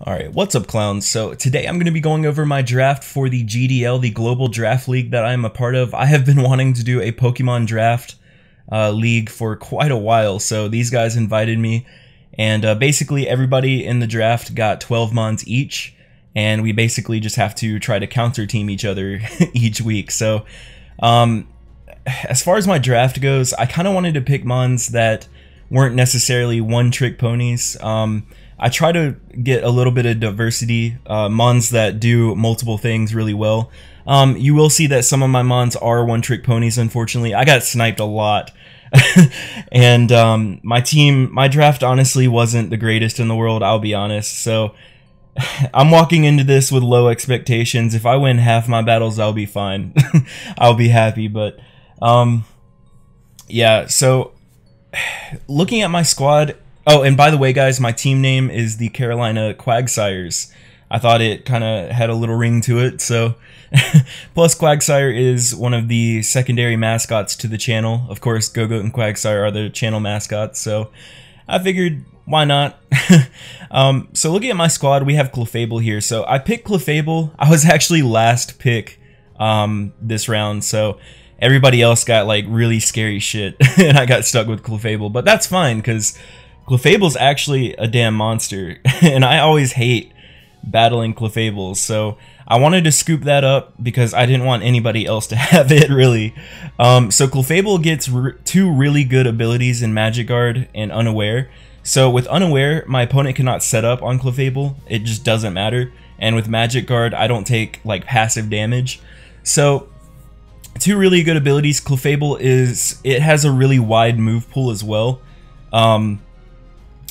Alright, what's up clowns? So today I'm going to be going over my draft for the GDL, the Global Draft League that I'm a part of. I have been wanting to do a Pokemon Draft League for quite a while, so these guys invited me, and basically everybody in the draft got 12 mons each, and we basically just have to try to counter team each other each week. So as far as my draft goes, I kind of wanted to pick mons that weren't necessarily one-trick ponies. I try to get a little bit of diversity, mons that do multiple things really well. You will see that some of my mons are one-trick ponies, unfortunately. I got sniped a lot. And my draft honestly wasn't the greatest in the world, I'll be honest. So I'm walking into this with low expectations. If I win half my battles, I'll be fine. I'll be happy, but yeah, so looking at my squad. Oh, and by the way, guys, my team name is the Carolina Quagsires. I thought it kind of had a little ring to it, so... Plus, Quagsire is one of the secondary mascots to the channel. Of course, Gogoat and Quagsire are the channel mascots, so I figured, why not? So looking at my squad, we have Clefable here. So I picked Clefable. I was actually last pick this round, so everybody else got, like, really scary shit, and I got stuck with Clefable. But that's fine, because Clefable's actually a damn monster, and I always hate battling Clefables, so I wanted to scoop that up because I didn't want anybody else to have it, really. So Clefable gets two really good abilities in Magic Guard and Unaware. So with Unaware, my opponent cannot set up on Clefable, it just doesn't matter, and with Magic Guard, I don't take, like, passive damage. So two really good abilities. Clefable it has a really wide move pool as well.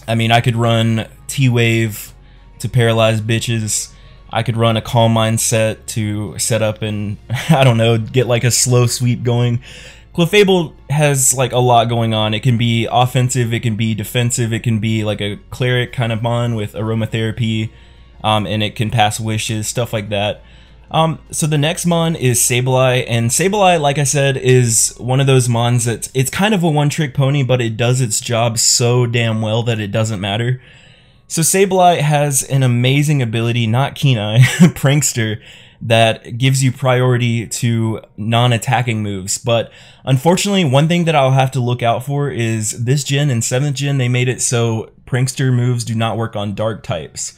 I mean, I could run T-Wave to paralyze bitches. I could run a Calm Mindset to set up and, I don't know, get like a slow sweep going. Clefable has like a lot going on. It can be offensive, it can be defensive, it can be like a cleric kind of mon with aromatherapy, and it can pass wishes, stuff like that. So the next mon is Sableye, and Sableye, like I said, is one of those mons that it's kind of a one-trick pony, but it does its job so damn well that it doesn't matter. So Sableye has an amazing ability, not Kenai, Prankster, that gives you priority to non-attacking moves. But unfortunately, one thing that I'll have to look out for is this gen and 7th gen, they made it so Prankster moves do not work on dark types.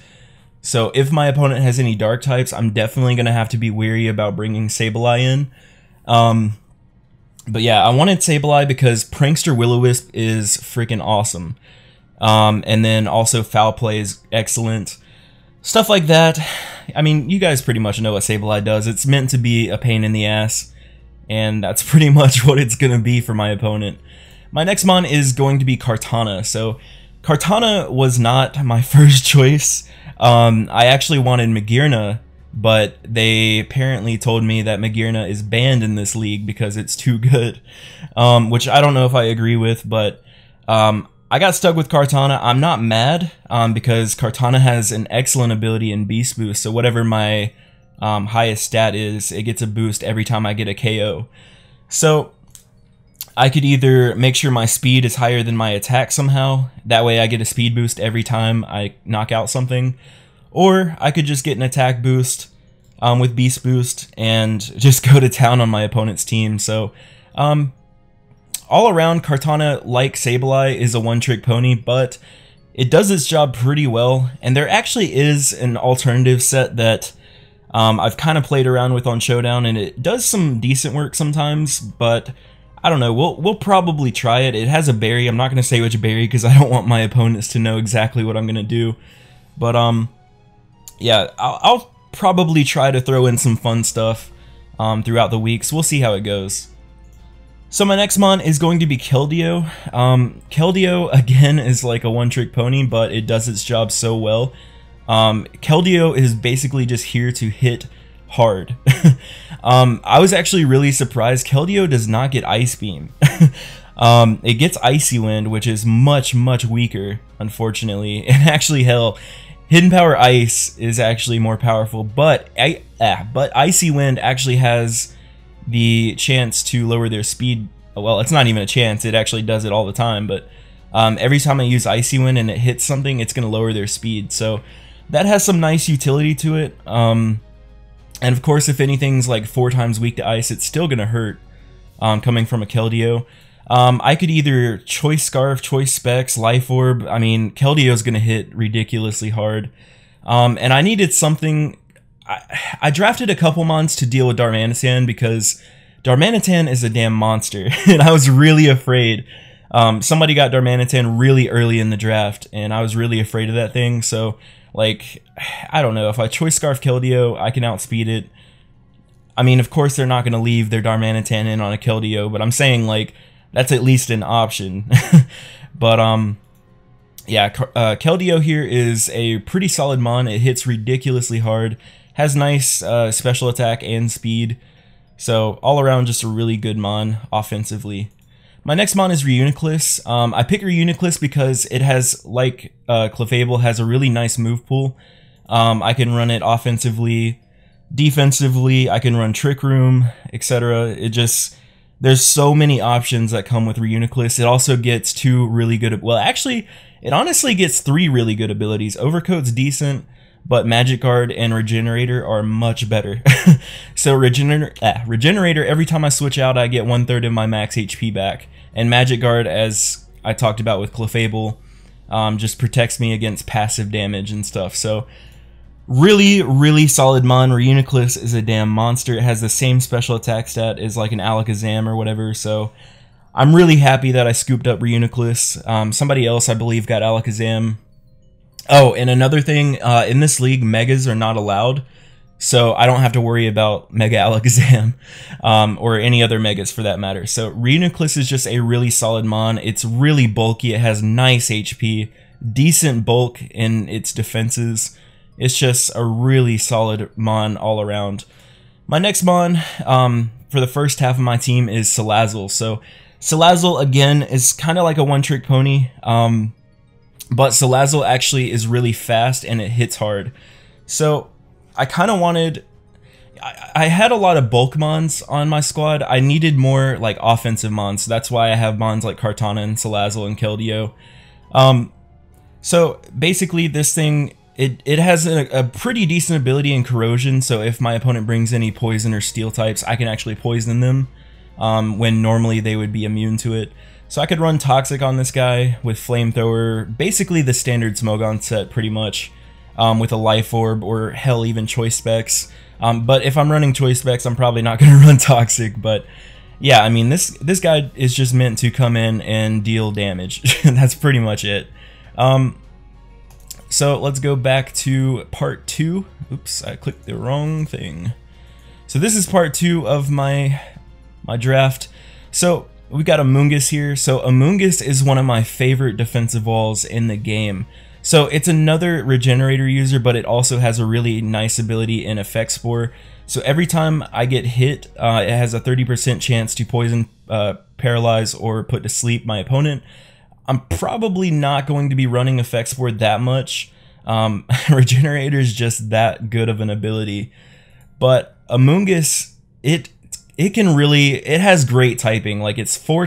So if my opponent has any dark types, I'm definitely going to have to be wary about bringing Sableye in. But yeah, I wanted Sableye because Prankster Will-O-Wisp is freaking awesome. And then also Foul Play is excellent. Stuff like that. I mean, you guys pretty much know what Sableye does. It's meant to be a pain in the ass. And that's pretty much what it's going to be for my opponent. My next mon is going to be Kartana. So Kartana was not my first choice. I actually wanted Magearna, but they apparently told me that Magearna is banned in this league because it's too good, which I don't know if I agree with, but I got stuck with Kartana. I'm not mad because Kartana has an excellent ability in Beast Boost, so whatever my highest stat is, it gets a boost every time I get a KO. So I could either make sure my speed is higher than my attack somehow, that way I get a speed boost every time I knock out something, or I could just get an attack boost with Beast Boost and just go to town on my opponent's team. So all around, Kartana, like Sableye, is a one-trick pony, but it does its job pretty well, and there actually is an alternative set that I've kind of played around with on Showdown, and it does some decent work sometimes, but I don't know, we'll probably try it. It has a berry. I'm not going to say which berry because I don't want my opponents to know exactly what I'm going to do. But, yeah, I'll probably try to throw in some fun stuff throughout the weeks. We'll see how it goes. So my next mon is going to be Keldeo. Keldeo, again, is like a one-trick pony, but it does its job so well. Keldeo is basically just here to hit hard. I was actually really surprised. Keldeo does not get Ice Beam. It gets Icy Wind, which is much, much weaker, unfortunately. And actually, hell, Hidden Power Ice is actually more powerful, but Icy Wind actually has the chance to lower their speed. Well, it's not even a chance, it actually does it all the time, but every time I use Icy Wind and it hits something, it's going to lower their speed. So that has some nice utility to it. And of course, if anything's like 4 times weak to ice, it's still gonna hurt. Coming from a Keldeo. I could either Choice Scarf, Choice Specs, Life Orb. I mean, Keldeo's gonna hit ridiculously hard. And I needed something. I drafted a couple mons to deal with Darmanitan because Darmanitan is a damn monster, and I was really afraid. Somebody got Darmanitan really early in the draft, and I was really afraid of that thing. So, like, I don't know, if I Choice Scarf Keldeo, I can outspeed it. I mean, of course, they're not going to leave their Darmanitan in on a Keldeo, but I'm saying, like, that's at least an option. But, yeah, Keldeo here is a pretty solid mon. It hits ridiculously hard, has nice special attack and speed. So, all around, just a really good mon offensively. My next mon is Reuniclus. I pick Reuniclus because it has, like Clefable, has a really nice move pool. I can run it offensively, defensively, I can run Trick Room, etc. It just, there's so many options that come with Reuniclus. It also gets 2 really good, well actually, it honestly gets 3 really good abilities. Overcoat's decent, but Magic Guard and Regenerator are much better. So Regenerator, every time I switch out, I get 1/3 of my max HP back. And Magic Guard, as I talked about with Clefable, just protects me against passive damage and stuff. So really, really solid mon. Reuniclus is a damn monster. It has the same special attack stat as like an Alakazam or whatever. So I'm really happy that I scooped up Reuniclus. Somebody else, I believe, got Alakazam. Oh, and another thing, in this league, Megas are not allowed, so I don't have to worry about Mega Alakazam, or any other Megas for that matter. So Reuniclus is just a really solid mon. It's really bulky, it has nice HP, decent bulk in its defenses. It's just a really solid mon all around. My next mon, for the first half of my team, is Salazzle. So Salazzle, again, is kind of like a one-trick pony, but Salazzle actually is really fast and it hits hard. So I kind of wanted, I had a lot of bulk mons on my squad. I needed more like offensive mons, so that's why I have mons like Kartana and Salazzle and Keldeo. So basically this thing, it has a pretty decent ability in corrosion, so if my opponent brings any poison or steel types, I can actually poison them, when normally they would be immune to it. So I could run Toxic on this guy with Flamethrower, basically the standard Smogon set pretty much, with a Life Orb or hell even Choice Specs. But if I'm running Choice Specs, I'm probably not going to run Toxic, but yeah, I mean this guy is just meant to come in and deal damage. That's pretty much it. So let's go back to part 2. Oops, I clicked the wrong thing. So this is part 2 of my draft. So we've got Amoonguss here. So Amoonguss is one of my favorite defensive walls in the game. So it's another Regenerator user, but it also has a really nice ability in Effect Spore. So every time I get hit, it has a 30% chance to poison, paralyze, or put to sleep my opponent. I'm probably not going to be running Effect Spore that much. Regenerator is just that good of an ability. But Amoonguss, it can really, it has great typing. Like it's 2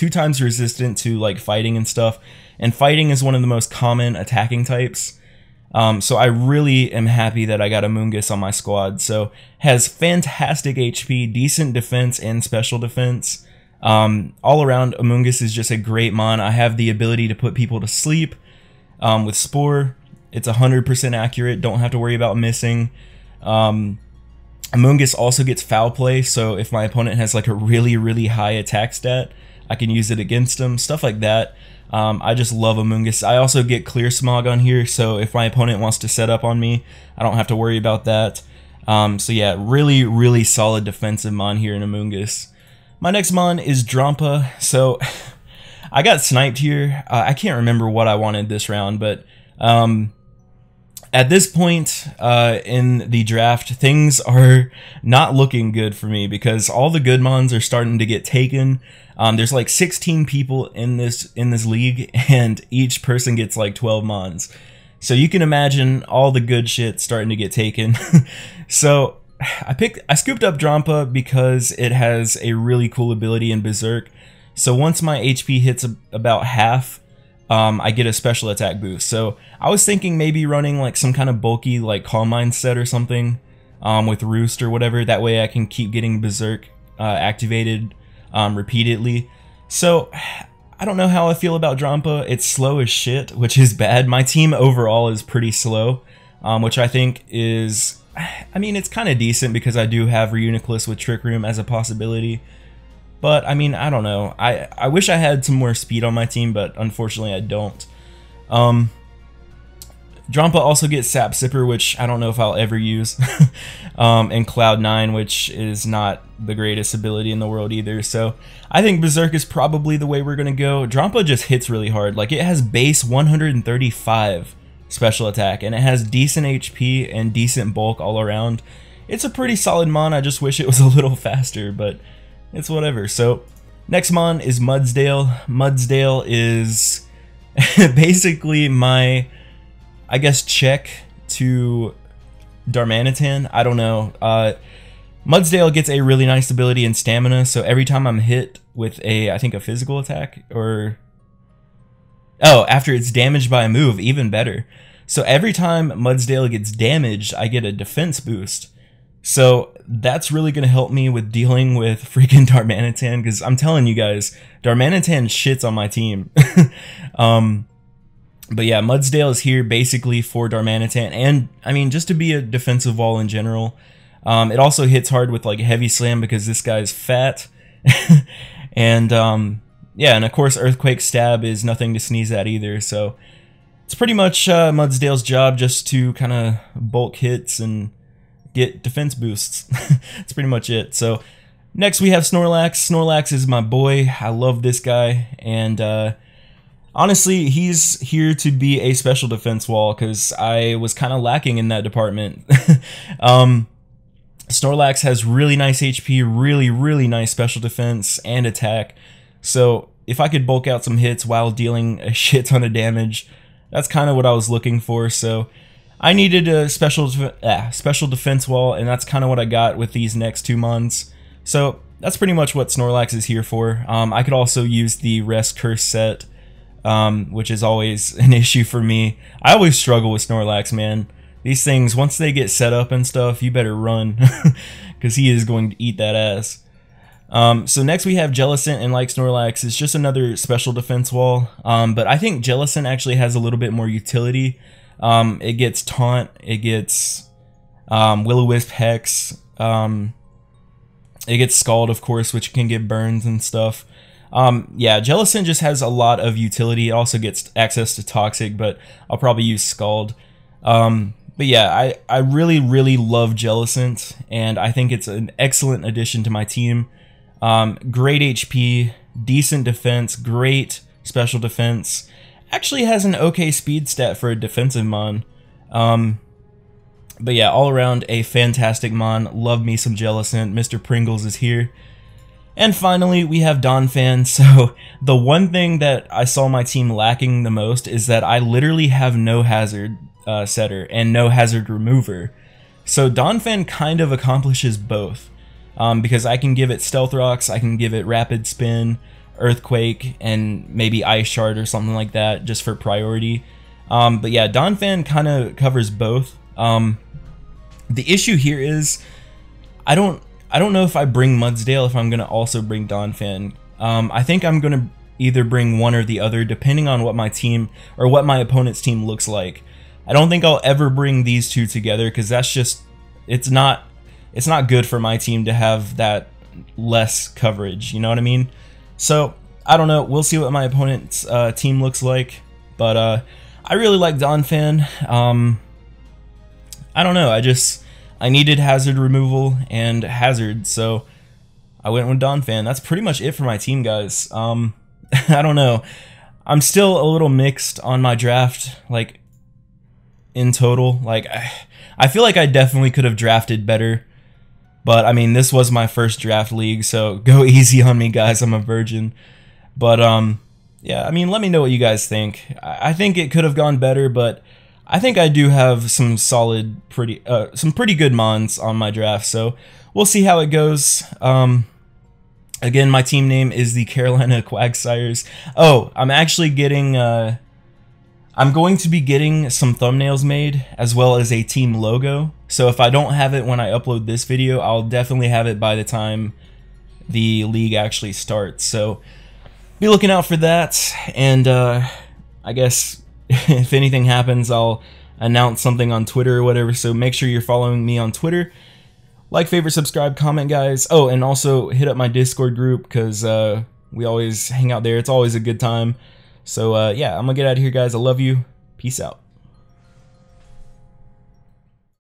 times resistant to like fighting and stuff. And fighting is one of the most common attacking types. So I really am happy that I got Amoonguss on my squad. So has fantastic HP, decent defense, and special defense. All around, Amoonguss is just a great mon. I have the ability to put people to sleep with Spore. It's 100% accurate. Don't have to worry about missing. Amoonguss also gets Foul Play, so if my opponent has like a really, really high attack stat, I can use it against them. Stuff like that. I just love Amoonguss. I also get Clear Smog on here, so if my opponent wants to set up on me, I don't have to worry about that. So yeah, really, really solid defensive mon here in Amoonguss. My next mon is Drampa. So I got sniped here. I can't remember what I wanted this round, but at this point in the draft, things are not looking good for me because all the good mons are starting to get taken. There's like 16 people in this league, and each person gets like 12 mons. So you can imagine all the good shit starting to get taken. So I scooped up Drampa because it has a really cool ability in Berserk. So once my HP hits about half, I get a special attack boost. So I was thinking maybe running like some kind of bulky like Calm Mind set or something with Roost or whatever. That way I can keep getting Berserk activated repeatedly. So I don't know how I feel about Drampa. It's slow as shit, which is bad. My team overall is pretty slow, which I think is, I mean, it's kind of decent because I do have Reuniclus with Trick Room as a possibility. But, I mean, I don't know. I wish I had some more speed on my team, but unfortunately I don't. Drampa also gets Sap Sipper, which I don't know if I'll ever use. And Cloud9, which is not the greatest ability in the world either. So, I think Berserk is probably the way we're going to go. Drampa just hits really hard. Like, it has base 135 special attack, and it has decent HP and decent bulk all around. It's a pretty solid mon. I just wish it was a little faster, but it's whatever. So, next mon is Mudsdale. Mudsdale is basically my, I guess, check to Darmanitan. I don't know. Mudsdale gets a really nice ability in stamina, so every time I'm hit with a, I think, a physical attack, or... oh, after it's damaged by a move, even better. So every time Mudsdale gets damaged, I get a defense boost. So that's really going to help me with dealing with freaking Darmanitan, because I'm telling you guys, Darmanitan shits on my team. But yeah, Mudsdale is here basically for Darmanitan, and I mean, just to be a defensive wall in general. It also hits hard with like Heavy Slam because this guy's fat. And yeah, and of course Earthquake Stab is nothing to sneeze at either, so it's pretty much Mudsdale's job just to kind of bulk hits and get defense boosts. That's pretty much it. So next we have Snorlax. Snorlax is my boy. I love this guy, and honestly, he's here to be a special defense wall because I was kind of lacking in that department. Snorlax has really nice HP, really nice special defense and attack. So if I could bulk out some hits while dealing a shit ton of damage, that's kind of what I was looking for. So I needed a special defense wall, and that's kind of what I got with these next two mons. So that's pretty much what Snorlax is here for. I could also use the Rest Curse set, which is always an issue for me. I always struggle with Snorlax, man. These things, once they get set up and stuff, you better run, because he is going to eat that ass. So next we have Jellicent, and like Snorlax, it's just another special defense wall. But I think Jellicent actually has a little bit more utility. It gets Taunt, it gets Will-O-Wisp Hex, it gets Scald, of course, which can get burns and stuff. Yeah, Jellicent just has a lot of utility. It also gets access to Toxic, but I'll probably use Scald. But yeah, I really love Jellicent, and I think it's an excellent addition to my team. Great HP, decent defense, great special defense. Actually has an okay speed stat for a defensive mon. But yeah, all around a fantastic mon. Love me some Jellicent. Mr. Pringles is here. And finally, we have Donphan. So the one thing that I saw my team lacking the most is that I literally have no hazard setter and no hazard remover. So Donphan kind of accomplishes both. Because I can give it Stealth Rocks, I can give it Rapid Spin, Earthquake, and maybe Ice Shard or something like that, just for priority. But yeah, Donphan kind of covers both. The issue here is, I don't know if I bring Mudsdale if I'm going to also bring Donphan. I think I'm going to either bring one or the other, depending on what my team, or what my opponent's team looks like. I don't think I'll ever bring these two together, because that's just, it's not good for my team to have that less coverage, you know what I mean? So, I don't know, we'll see what my opponent's team looks like, but I really like Donphan. I don't know, I needed hazard removal and hazard, so I went with Donphan. That's pretty much it for my team, guys. I don't know, I'm still a little mixed on my draft, like, in total. Like, I feel like I definitely could have drafted better. But, I mean, this was my first draft league, so go easy on me, guys. I'm a virgin. But, yeah, I mean, let me know what you guys think. I think it could have gone better, but I think I do have some solid, some pretty good mons on my draft, so we'll see how it goes. Again, my team name is the Carolina Quagsires. Oh, I'm actually getting, I'm going to be getting some thumbnails made, as well as a team logo. So if I don't have it when I upload this video, I'll definitely have it by the time the league actually starts. So be looking out for that, and I guess if anything happens, I'll announce something on Twitter or whatever, so make sure you're following me on Twitter. Like, favorite, subscribe, comment, guys. Oh, and also hit up my Discord group, because we always hang out there. It's always a good time. So, yeah, I'm going to get out of here, guys. I love you. Peace out.